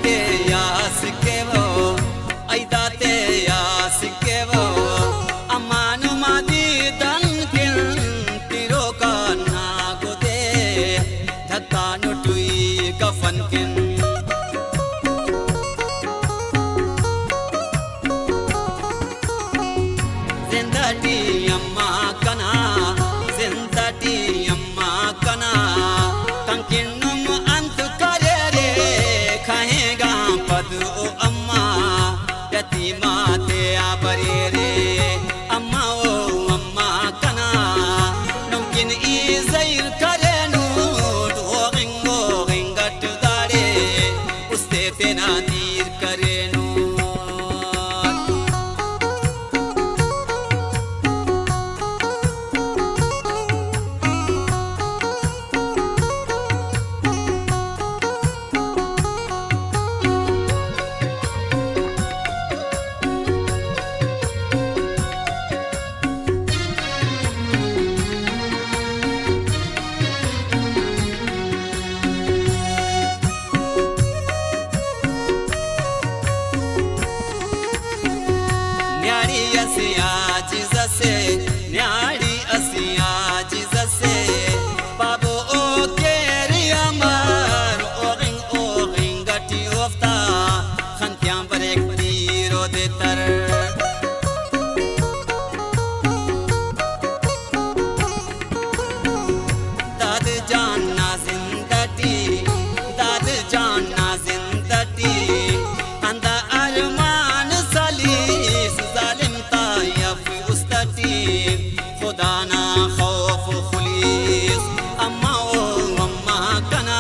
te yaskevo aida te yaskevo amanu madi dankin tiro kana gode dhattanu tui kafankin zindati amma kana zindati amma kana kankinum antu karere khaega padu o amma yatima te abarere amma o amma kana numkin i zair karenu dogingo gingat dare uste te nadir karenu न्याड़ी Asiya जिजसे बाबू ओ केरी अमर ओगिंग गटी ओफ्ता खंत्यां पर एक तीरो देतर दाद जानना जिंदती दाद जानना जिंदती अंदा अरमान सलीस जालिम Taif खुदाना खौफ खुलीस अम्मा ओ अम्मा कना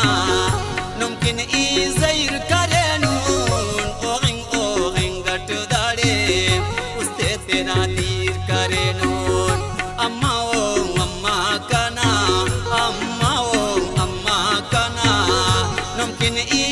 मुमकिन ई ज़ैर करेनून ओगिंग गट दाड़े उस्ते तेरा तीर करेनून अम्मा ओ अम्मा कना मुमकिन ई